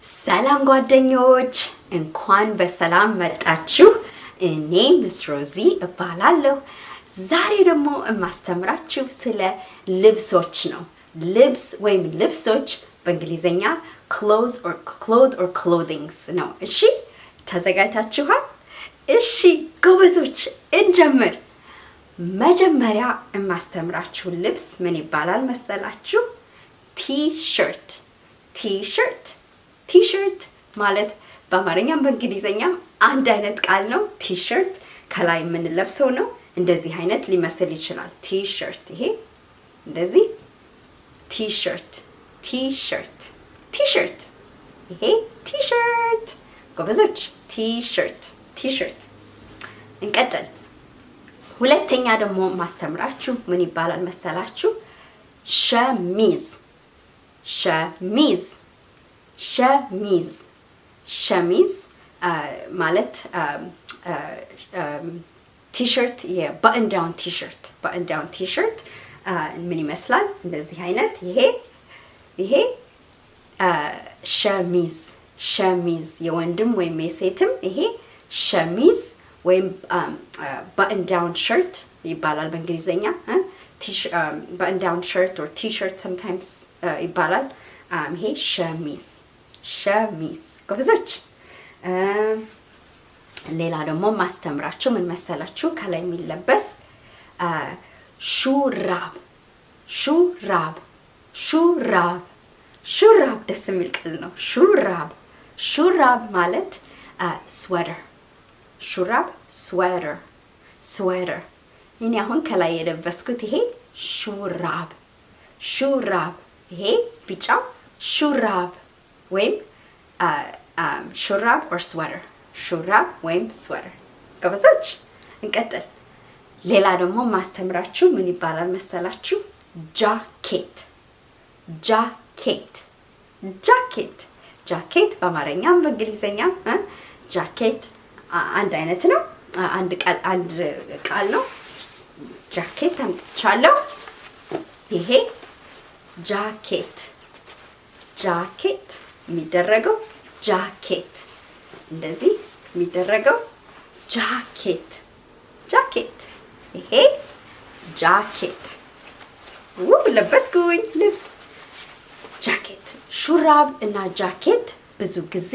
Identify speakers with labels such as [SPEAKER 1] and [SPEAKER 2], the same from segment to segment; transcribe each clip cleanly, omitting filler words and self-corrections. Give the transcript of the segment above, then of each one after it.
[SPEAKER 1] ሰላም ጓደኞች እንኳን በሰላም መጣችሁ። እኔ ሚስ ሮዚ እባላለሁ። ዛሬ ደግሞ የማስተምራችሁ ስለ ልብሶች ነው። ልብስ ወይም ልብሶች በእንግሊዘኛ clothes or clothings ነው። እሺ ተዘጋጅታችኋል? እሺ ጎበዞች እንጀምር። መጀመሪያ የማስተምራችሁ ልብስ ምን ይባላል መሰላችሁ? ቲ-ሸርት። ቲ-ሸርት ማለት በአማርኛም በእንግሊዘኛም አንድ አይነት ቃል ነው። ቲ-ሸርት ከላይ የምንለብሰው ነው። እንደዚህ አይነት ሊመስል ይችላል። ቲ-ሸርት ይሄ እንደዚህ ቲ-ሸርት ይሄ ቲ-ሸርት። ጎበዞች ቲ-ሸርት። እንቀጥል። ሁለተኛ ደግሞ ማስተምራችሁ ምን ይባላል መሰላችሁ? ሸሚዝ ማለት ቲ-ሸርት የበተን ዳውን ቲ-ሸርት ምን ይመስላል? እንደዚህ አይነት ይሄ ሸሚዝ የወንድም ወይም የሴትም ይሄ ሸሚዝ ወይም በተን ዳውን ሸርት ይባላል በእንግሊዘኛ። button down shirt or t-shirt sometimes ይባላል። ይሄ ሸሚዝ ጎበዞች። ሌላ ደግሞ ማስተምራችሁ ምን መሰላችሁ? ከላይ የሚለበስ ሹራብ ደስ የሚል ቃል ነው። ሹራብ ማለት ስዌተር። እኔ አሁን ከላይ የለበስኩት ይሄ ሹራብ ይሄ ቢጫው ሹራብ ወይም ሹራብ or sweater ጎበዞች እንቀጥል። ሌላ ደግሞ ማስተምራችሁ ምን ይባላል መሰላችሁ? ጃኬት በአማርኛም በእንግሊዘኛም ጃኬት አንድ አይነት ነው። አንድ ቃል ነው። ጃኬት አምጥቻለሁ። ይሄ ጃኬት የሚደረገው እንደዚህ የሚደረገው ጃኬት ይሄ ጃኬት ለበስኩኝ ልብስ። ጃኬት፣ ሹራብ እና ጃኬት ብዙ ጊዜ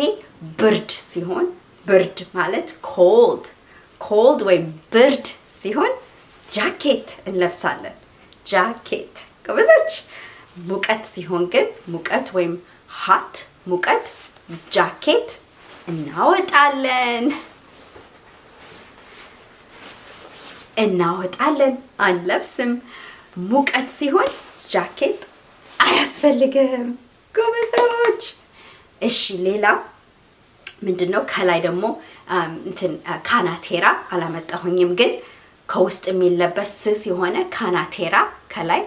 [SPEAKER 1] ብርድ ማለት ኮልድ ወይም ብርድ ሲሆን ጃኬት እንለብሳለን። ጃኬት ጎበዞች። ሙቀት ሲሆን ግን ሙቀት ወይም ሀት ሙቀት ጃኬት እናወጣለን አንለብስም። ሙቀት ሲሆን ጃኬት አያስፈልግም ጎበዞች። እሺ ሌላ ምንድነው? ከላይ ደግሞ ካናቴራ አላመጣሁኝም፣ ግን ከውስጥ የሚለበስ ስስ የሆነ ካናቴራ ከላይ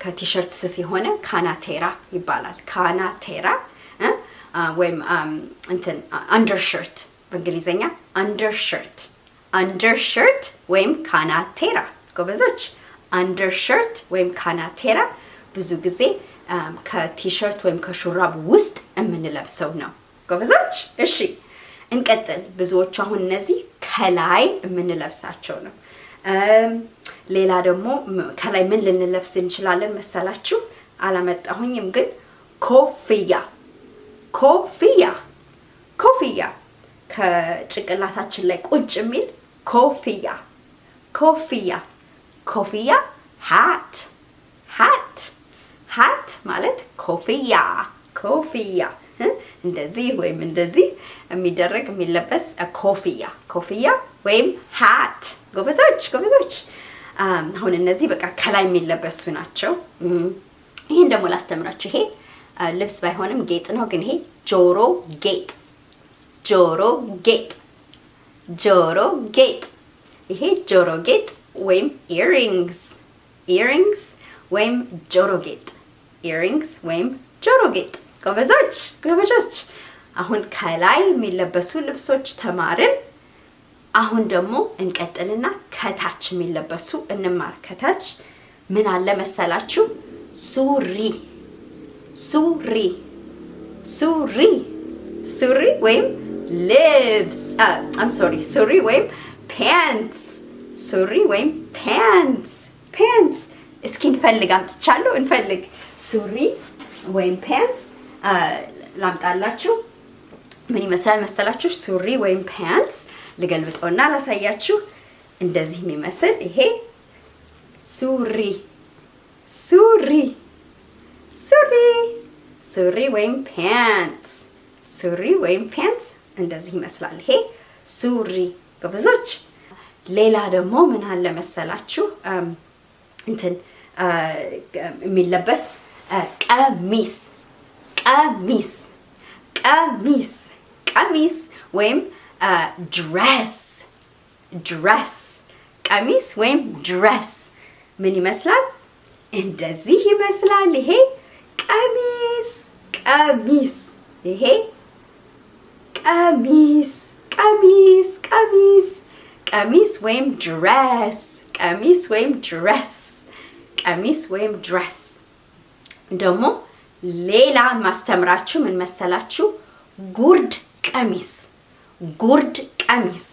[SPEAKER 1] ከቲሸርት ስስ የሆነ ካናቴራ ይባላል። ካናቴራ ወይም አንደርሸርት በእንግሊዘኛ አንደርሸርት ወይም ካናቴራ ጎበዞች። አንደርሸርት ወይም ካናቴራ ብዙ ጊዜ ከቲሸርት ወይም ከሹራብ ውስጥ የምንለብሰው ነው ጎበዞች። እሺ እንቀጥል። ብዙዎቹ አሁን እነዚህ ከላይ የምንለብሳቸው ነው። ሌላ ደግሞ ከላይ ምን ልንለብስ እንችላለን መሰላችሁ? አላመጣሁኝም፣ ግን ኮፍያ ከጭንቅላታችን ላይ ቁጭ የሚል ኮፍያ ሃት ማለት ኮፍያ እንደዚህ ወይም እንደዚህ የሚደረግ የሚለበስ ኮፍያ ወይም ሃት ጎበዞች። አሁን እነዚህ በቃ ከላይ የሚለበሱ ናቸው። ይሄን ደግሞ ላስተምራችሁ። ይሄ ልብስ ባይሆንም ጌጥ ነው፣ ግን ይሄ ጆሮ ጌጥ ይሄ ጆሮ ጌጥ ወይም ኢሪንግስ ወይም ጆሮ ጌጥ ጎበዞች። አሁን ከላይ የሚለበሱ ልብሶች ተማርን። አሁን ደግሞ እንቀጥልና ከታች የሚለበሱ እንማር። ከታች ምን አለ መሰላችሁ? ሱሪ ሱሪ ሱሪ ወይም ልብስ ሱሪ ወይም ፓንትስ ሱሪ ወይም ፓንትስ ፓንትስ። እስኪ እንፈልግ፣ አምጥቻለሁ፣ እንፈልግ። ሱሪ ወይም ፓንትስ ላምጣላችሁ። ምን ይመስላል መሰላችሁ? ሱሪ ወይም ፓንትስ ልገልብጠውና ላሳያችሁ። እንደዚህ የሚመስል ይሄ ሱሪ ሱሪ ሱሪ ሱሪ ወይም ፓንትስ ሱሪ ወይም ፓንትስ እንደዚህ ይመስላል። ይሄ ሱሪ ጎበዞች። ሌላ ደግሞ ምን አለ መሰላችሁ? እንትን የሚለበስ ቀሚስ ቀሚስ ቀሚስ ቀሚስ ወይም ድረስ ድረስ ቀሚስ ወይም ድረስ ምን ይመስላል? እንደዚህ ይመስላል። ይሄ ቀሚስ ቀሚስ ይሄ ቀሚስ ቀሚስ ቀሚስ ቀሚስ ወይም ድረስ ቀሚስ ወይም ድረስ ቀሚስ ወይም ድረስ። ደግሞ ሌላ ማስተምራችሁ ምን መሰላችሁ? ጉርድ ቀሚስ ጉርድ ቀሚስ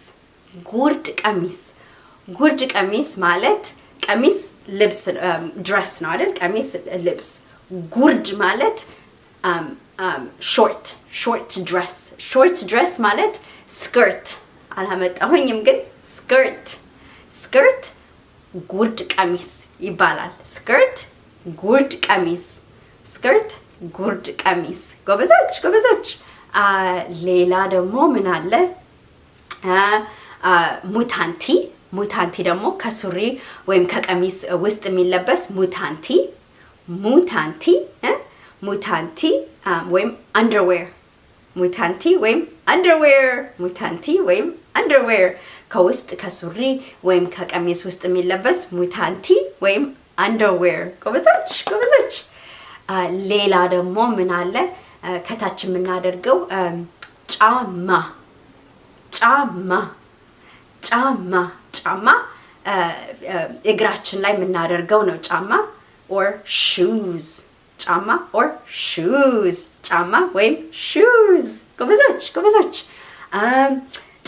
[SPEAKER 1] ጉርድ ቀሚስ ጉርድ ቀሚስ ማለት ቀሚስ ልብስ ድረስ ነው አይደል? ቀሚስ ልብስ። ጉርድ ማለት ሾርት ድረስ ሾርት ድረስ ማለት ስከርት አላመጣሁኝም፣ ግን ስከርት ጉርድ ቀሚስ ይባላል። ስከርት ጉርድ ቀሚስ ስከርት ጉርድ ቀሚስ። ጎበዞች ጎበዞች። ሌላ ደግሞ ምን አለ? ሙታንቲ ሙታንቲ ደግሞ ከሱሪ ወይም ከቀሚስ ውስጥ የሚለበስ ሙታንቲ ሙታንቲ ሙታንቲ ወይም አንደርዌር ሙታንቲ ወይም አንደርዌር ሙታንቲ ወይም አንደርዌር ከውስጥ ከሱሪ ወይም ከቀሚስ ውስጥ የሚለበስ ሙታንቲ ወይም አንደርዌር። ጎበዞች ጎበዞች። ሌላ ደግሞ ምን አለ? ከታች የምናደርገው ጫማ ጫማ ጫማ ጫማ እግራችን ላይ የምናደርገው ነው። ጫማ or shoes ጫማ or shoes ጫማ ወይም shoes። ጎበዞች ጎበዞች።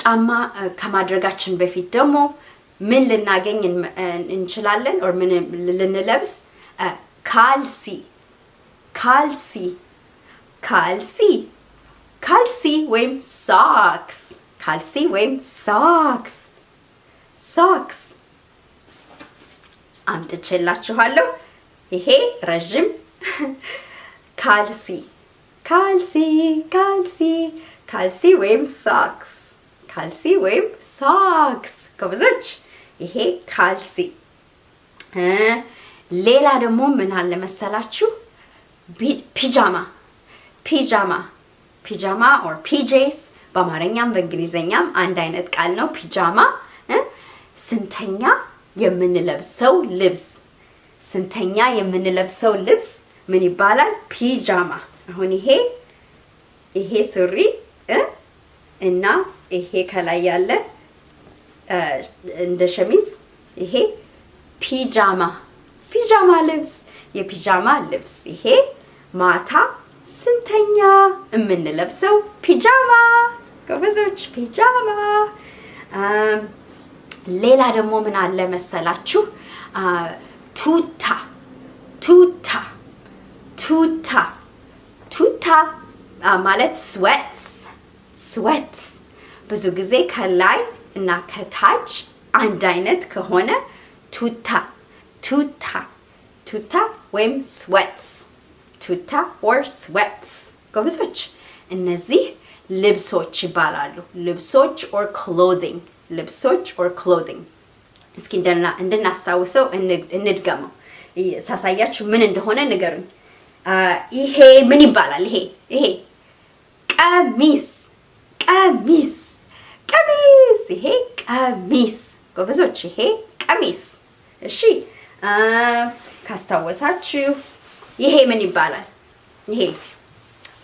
[SPEAKER 1] ጫማ ከማድረጋችን በፊት ደግሞ ምን ልናገኝ እንችላለን? or ምን ልንለብስ? ካልሲ ካልሲ ካልሲ ካልሲ ወይም socks ካልሲ ወይም socks socks አምጥቼላችኋለሁ። ይሄ ረጅም ካልሲ ካልሲ ካልሲ ካልሲ ወይም socks ካልሲ ወይም socks። ጎበዞች ይሄ ካልሲ። ሌላ ደግሞ ምን አለ መሰላችሁ? ፒጃማ ፒጃማ ፒጃማ or PJs በአማርኛም በእንግሊዘኛም አንድ አይነት ቃል ነው። ፒጃማ ስንተኛ የምንለብሰው ልብስ ስንተኛ የምንለብሰው ልብስ ምን ይባላል? ፒጃማ። አሁን ይሄ ሱሪ እና ይሄ ከላይ ያለ እንደ ሸሚዝ ይሄ ፒጃማ ፒጃማ ልብስ የፒጃማ ልብስ። ይሄ ማታ ስንተኛ የምንለብሰው ፒጃማ። ጎበዞች ፒጃማ። ሌላ ደግሞ ምን አለ መሰላችሁ? ቱታ ቱታ ቱታ ቱታ ማለት ስዌትስ ስዌትስ። ብዙ ጊዜ ከላይ እና ከታች አንድ አይነት ከሆነ ቱታ ቱታ ቱታ ወይም ስዌትስ ቱታ or sweats። ጎበዞች እነዚህ ልብሶች ይባላሉ። ልብሶች or clothing ልብሶች or clothing። እስኪ እንድናስታውሰው እንድገመው። ሳሳያችሁ ምን እንደሆነ ንገሩኝ። ይሄ ምን ይባላል? ይሄ ቀሚስ ቀሚስ ቀሚስ። ይሄ ቀሚስ ጎበዞች፣ ይሄ ቀሚስ። እሺ ካስታወሳችሁ ይሄ ምን ይባላል? ይሄ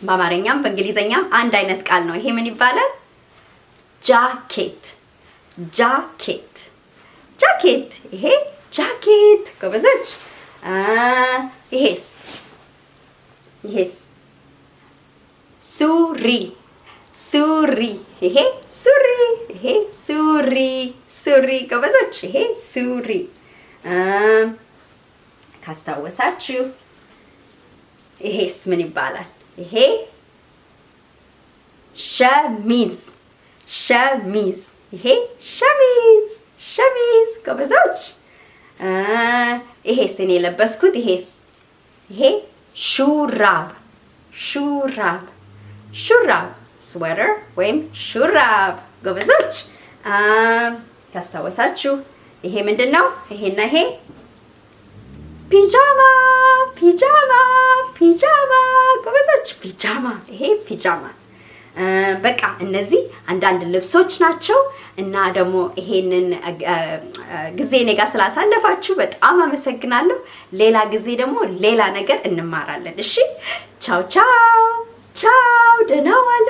[SPEAKER 1] በአማርኛም በእንግሊዘኛም አንድ አይነት ቃል ነው። ይሄ ምን ይባላል? ጃኬት ጃኬት ጃኬት። ይሄ ጃኬት ጎበዞች። ይሄስ ሱሪ ሱሪ ይሄ ሱሪ ይሄ ሱሪ ሱሪ ጎበዞች ይሄ ሱሪ ካስታወሳችሁ ይሄስ ምን ይባላል? ይሄ ሸሚዝ ሸሚዝ ይሄ ሸሚዝ ሸሚዝ ጎበዞች ይሄስ እኔ የለበስኩት ይሄስ ይሄ ሹራብ ሹራብ ሹራብ ስዌተር ወይም ሹራብ ጎበዞች ካስታወሳችሁ ይሄ ምንድነው? ይሄና ይሄ ፒጃማ ፒጃማ ፒጃማ ጎበዞች ፒጃማ ይሄ ፒጃማ በቃ እነዚህ አንዳንድ ልብሶች ናቸው እና ደግሞ ይሄንን ጊዜ እኔ ጋር ስላሳለፋችሁ በጣም አመሰግናለሁ። ሌላ ጊዜ ደግሞ ሌላ ነገር እንማራለን። እሺ ቻው ቻው ቻው ደህና ዋሉ።